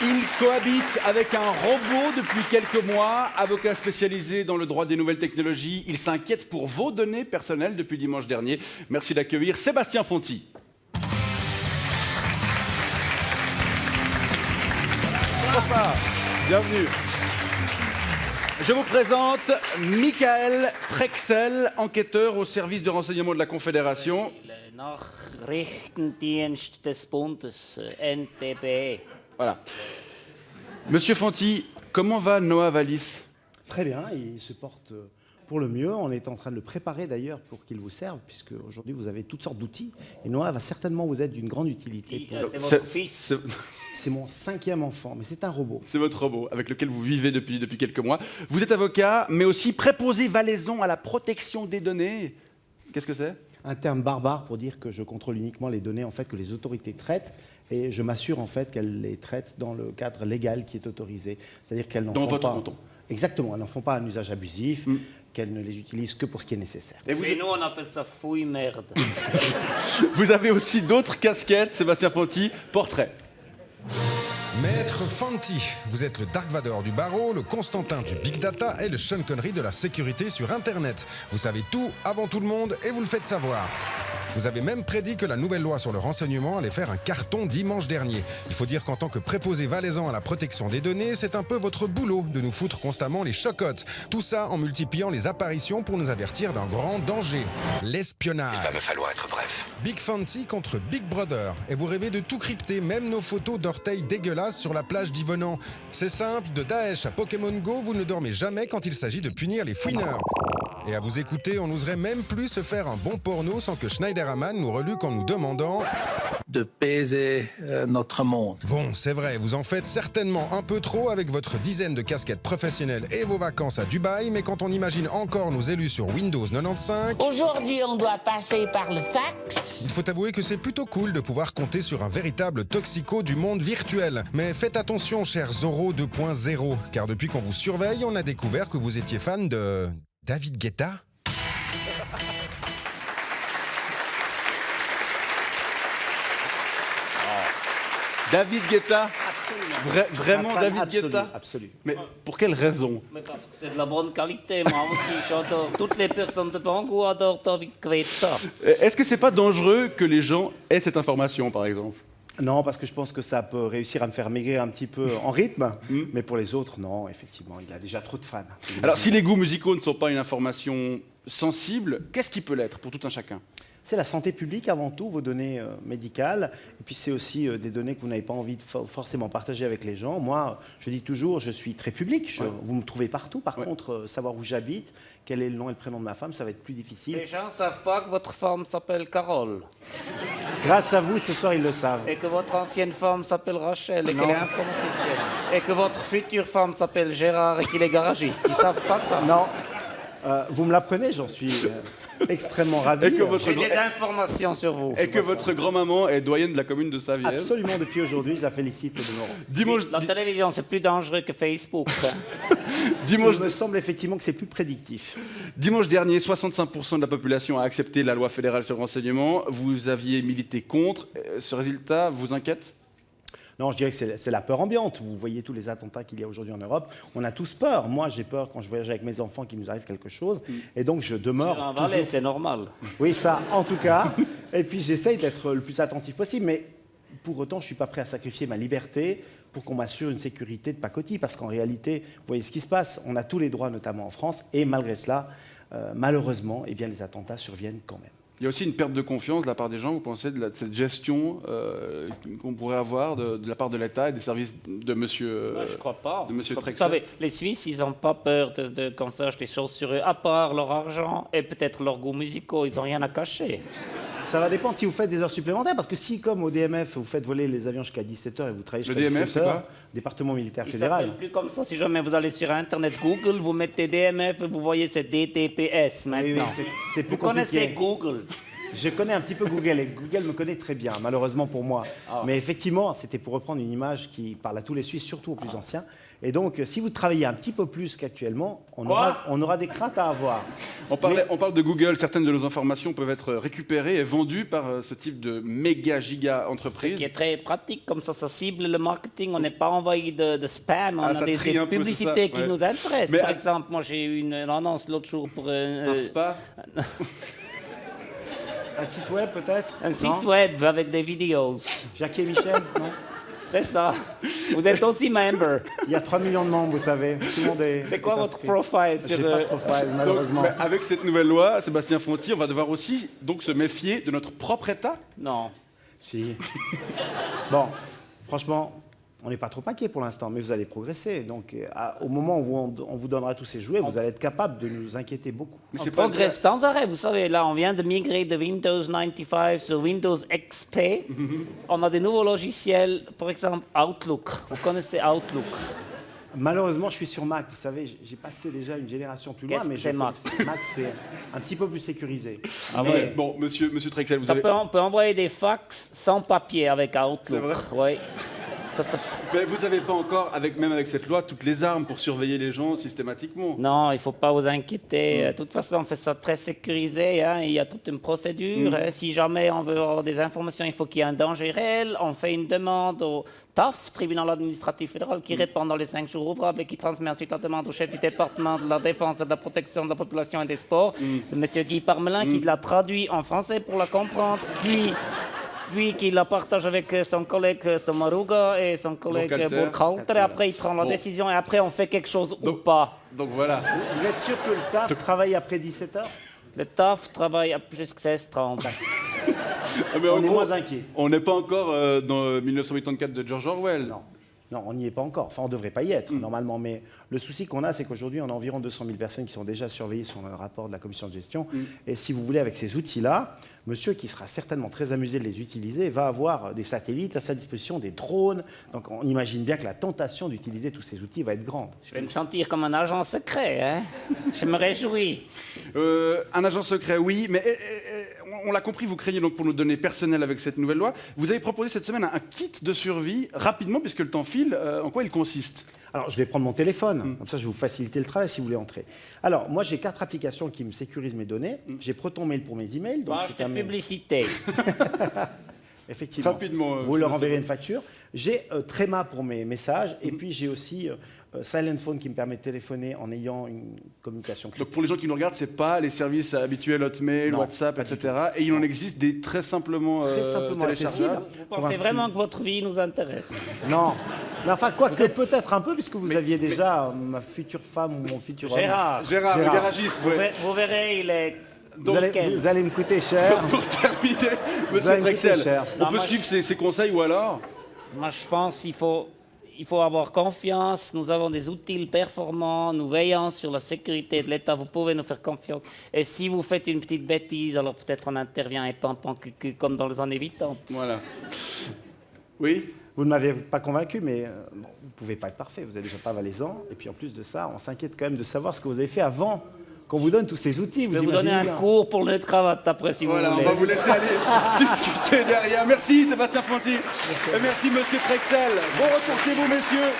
Il cohabite avec un robot depuis quelques mois. Avocat spécialisé dans le droit des nouvelles technologies, il s'inquiète pour vos données personnelles depuis dimanche dernier. Merci d'accueillir Sébastien Fonty. Bonsoir, bienvenue. Je vous présente Michael Trexel, enquêteur au service de renseignement de la Confédération. Le Nachrichtendienst des Bundes, NTB. Voilà. Monsieur Fonty, comment va Noah Wallis? Très bien, il se porte pour le mieux. On est en train de le préparer d'ailleurs pour qu'il vous serve, puisque aujourd'hui vous avez toutes sortes d'outils. Et Noah va certainement vous être d'une grande utilité. C'est votre fils. C'est mon 5e enfant, mais c'est un robot. C'est votre robot avec lequel vous vivez depuis quelques mois. Vous êtes avocat, mais aussi préposé valaison à la protection des données. Qu'est-ce que c'est? Un terme barbare pour dire que je contrôle uniquement les données en fait, que les autorités traitent. Et je m'assure en fait qu'elles les traitent dans le cadre légal qui est autorisé. C'est-à-dire qu'elles n'en font pas... Dans votre canton. Exactement, elles n'en font pas un usage abusif, qu'elles ne les utilisent que pour ce qui est nécessaire. Et nous, on appelle ça fouille-merde. Vous avez aussi d'autres casquettes, Sébastien Fonty, portrait. Maître Fonty, vous êtes le Dark Vador du barreau, le Constantin du Big Data et le Sean Connery de la sécurité sur Internet. Vous savez tout avant tout le monde et vous le faites savoir. Vous avez même prédit que la nouvelle loi sur le renseignement allait faire un carton dimanche dernier. Il faut dire qu'en tant que préposé valaisant à la protection des données, c'est un peu votre boulot de nous foutre constamment les chocottes. Tout ça en multipliant les apparitions pour nous avertir d'un grand danger, l'espionnage. Il va me falloir être bref. Big Fonty contre Big Brother. Et vous rêvez de tout crypter, même nos photos d'orteils dégueulasses sur la plage d'Yvenan. C'est simple, de Daesh à Pokémon Go, vous ne dormez jamais quand il s'agit de punir les fouineurs. Et à vous écouter, on n'oserait même plus se faire un bon porno sans que Schneiderman nous reluque en nous demandant de baiser notre monde. Bon, c'est vrai, vous en faites certainement un peu trop avec votre dizaine de casquettes professionnelles et vos vacances à Dubaï, mais quand on imagine encore nos élus sur Windows 95... Aujourd'hui, on doit passer par le fax. Il faut avouer que c'est plutôt cool de pouvoir compter sur un véritable toxico du monde virtuel. Mais faites attention, cher Zorro 2.0, car depuis qu'on vous surveille, on a découvert que vous étiez fan de... David Guetta? David Guetta? Vraiment David Absolu, Guetta? absolu. Mais pour quelle raison? Mais parce que c'est de la bonne qualité, moi aussi, j'adore. Toutes les personnes de Bangou adorent David Guetta. Est-ce que c'est pas dangereux que les gens aient cette information, par exemple? Non, parce que je pense que ça peut réussir à me faire maigrir un petit peu en rythme, mais pour les autres, non, effectivement, il a déjà trop de fans. Alors, si les goûts musicaux ne sont pas une information sensible, qu'est-ce qui peut l'être pour tout un chacun? C'est la santé publique avant tout, vos données médicales, et puis c'est aussi des données que vous n'avez pas envie de forcément partager avec les gens. Moi, je dis toujours, je suis très public, vous me trouvez partout. Par contre, savoir où j'habite, quel est le nom et le prénom de ma femme, ça va être plus difficile. Les gens ne savent pas que votre femme s'appelle Carole. Grâce à vous, ce soir, ils le savent. Et que votre ancienne femme s'appelle Rachel et Non. qu'elle est informaticienne. Et que votre future femme s'appelle Gérard et qu'il est garagiste. Ils ne savent pas ça. Non, vous me l'apprenez, j'en suis extrêmement ravi. Et que votre J'ai des informations sur vous. Et que votre grand-maman est doyenne de la commune de Savièse. Absolument, depuis aujourd'hui, je la félicite. Dimanche, La télévision, c'est plus dangereux que Facebook. dimanche, Il me semble effectivement que c'est plus prédictif. dimanche dernier, 65% de la population a accepté la loi fédérale sur le renseignement. Vous aviez milité contre. Ce résultat vous inquiète? Non, je dirais que c'est la peur ambiante. Vous voyez tous les attentats qu'il y a aujourd'hui en Europe. On a tous peur. Moi, j'ai peur quand je voyage avec mes enfants qu'il nous arrive quelque chose. Et donc, je demeure Sur un Valais, toujours... c'est normal. Oui, ça, en tout cas. Et puis, j'essaye d'être le plus attentif possible. Mais pour autant, je ne suis pas prêt à sacrifier ma liberté pour qu'on m'assure une sécurité de pacotille. Parce qu'en réalité, vous voyez ce qui se passe. On a tous les droits, notamment en France. Et malgré cela, malheureusement, eh bien, les attentats surviennent quand même. Il y a aussi une perte de confiance de la part des gens, vous pensez, de cette gestion qu'on pourrait avoir de la part de l'État et des services de monsieur Moi, je ne crois pas. de monsieur Vous Trexel. savez, les Suisses, ils n'ont pas peur qu'on sache des choses sur eux, à part leur argent et peut-être leurs goûts musicaux. Ils n'ont rien à cacher. Ça va dépendre si vous faites des heures supplémentaires, parce que si, comme au DMF, vous faites voler les avions jusqu'à 17h et vous travaillez jusqu'à 17h... DMF, c'est quoi? Département militaire Ils fédéral. s'appellent plus comme ça. Si jamais vous allez sur Internet Google, vous mettez DMF, vous voyez c'est DTPS maintenant. Oui, c'est plus Vous connaissez compliqué. Google. Je connais un petit peu Google et Google me connaît très bien, malheureusement pour moi. Mais effectivement, c'était pour reprendre une image qui parle à tous les Suisses, surtout aux plus anciens. Et donc, si vous travaillez un petit peu plus qu'actuellement, on aura des craintes à avoir. On parle de Google. Certaines de nos informations peuvent être récupérées et vendues par ce type de méga-giga Ce entreprise. qui est très pratique, comme ça cible le marketing. On n'est pas envoyé de spam, on Ah, a ça des trie un peu, publicités c'est ça, qui ouais. nous intéressent. Mais Par exemple, moi j'ai eu une annonce l'autre jour pour Un spa. Un site web peut-être un Non site web avec des vidéos. Jackie et Michel non. C'est ça. Vous êtes aussi member. Il y a 3 millions de membres, vous savez. Tout le monde est. C'est quoi est votre inscrit. profile J'ai sur pas de profile, malheureusement. Mais avec cette nouvelle loi, Sébastien Fonty, on va devoir aussi donc se méfier de notre propre État. Non. Si. Bon, franchement, on n'est pas trop inquiet pour l'instant, mais vous allez progresser. Donc, au moment où on vous donnera tous ces jouets, vous allez être capable de nous inquiéter beaucoup. Mais On c'est pas le progresse sans arrêt. Vous savez, là, on vient de migrer de Windows 95 sur Windows XP. On a des nouveaux logiciels, par exemple Outlook. Vous connaissez Outlook? Malheureusement, je suis sur Mac. Vous savez, j'ai passé déjà une génération plus loin, Qu'est-ce mais que c'est Mac? Mac, c'est un petit peu plus sécurisé. Ah Mais- ouais. Bon, monsieur Trexel, vous On peut envoyer des fax sans papier avec Outlook. C'est Oui. Mais vous n'avez pas encore, même avec cette loi, toutes les armes pour surveiller les gens systématiquement. Non, il ne faut pas vous inquiéter. De toute façon, on fait ça très sécurisé. Hein. Il y a toute une procédure. Si jamais on veut avoir des informations, il faut qu'il y ait un danger réel. On fait une demande au TAF, Tribunal administratif fédéral, qui répond dans les 5 jours ouvrables et qui transmet ensuite la demande au chef du département de la défense et de la protection de la population et des sports, M. Guy Parmelin, qui la traduit en français pour la comprendre, puis qui la partage avec son collègue Sommaruga et son collègue Burkhalter. Burkhalter. Et après, il prend la décision et après, on fait quelque chose ou pas. Donc voilà. Vous êtes sûr que le TAF travaille après 17 heures? Le TAF travaille jusqu'à 16h30. Ah, mais en On est gros, moins inquiet. on n'est pas encore dans 1984 de George Orwell. Non. Non, on n'y est pas encore. Enfin, on ne devrait pas y être, normalement. Mais le souci qu'on a, c'est qu'aujourd'hui, on a environ 200 000 personnes qui sont déjà surveillées sur le rapport de la commission de gestion. Et si vous voulez, avec ces outils-là, monsieur, qui sera certainement très amusé de les utiliser, va avoir des satellites à sa disposition, des drones. Donc, on imagine bien que la tentation d'utiliser tous ces outils va être grande. Je vais me sentir comme un agent secret, hein. Je me réjouis. Un agent secret, oui, mais on l'a compris, vous craignez donc pour nos données personnelles avec cette nouvelle loi. Vous avez proposé cette semaine un kit de survie, rapidement, puisque le temps file. En quoi il consiste? Alors, je vais prendre mon téléphone, comme ça je vais vous faciliter le travail si vous voulez entrer. Alors, moi j'ai 4 applications qui me sécurisent mes données. J'ai ProtonMail pour mes emails. Donc Bah, je c'est fais un mail- publicité. Effectivement. Rapidement, Vous leur Sébastien. enverrez une facture. J'ai Trema pour mes messages. Et puis j'ai aussi Silent Phone qui me permet de téléphoner en ayant une communication Donc pour les gens qui nous regardent, c'est pas les services habituels Hotmail, Non, WhatsApp, pas du etc. Et il en existe des très simplement, très simplement accessible. téléchargeables. Vous pensez vraiment que votre vie nous intéresse? Non. Mais enfin, quoi que peut-être un peu, puisque vous aviez déjà ma future femme ou mon futur homme. Gérard, Gérard, le Gérard. garagiste, ouais. vous verrez, il est Vous allez me coûter cher. Pour terminer, monsieur allez me Trexel, coûter cher. on Non, peut moi, suivre ses conseils ou alors? Moi, je pense qu'il faut avoir confiance. Nous avons des outils performants. Nous veillons sur la sécurité de l'État. Vous pouvez nous faire confiance. Et si vous faites une petite bêtise, alors peut-être on intervient et pan cucu comme dans les années 80. Voilà. Oui. Vous ne m'avez pas convaincu, mais bon, vous ne pouvez pas être parfait. Vous n'êtes déjà pas valaisan. Et puis en plus de ça, on s'inquiète quand même de savoir ce que vous avez fait avant qu'on vous donne tous ces outils. Je vais vous donner imaginez un bien. cours pour le nœud-cravate après, si Voilà, vous on voulez. va vous laisser aller discuter derrière. Merci Sébastien Fonty. Et merci monsieur Trexel. Bon retour chez vous, messieurs.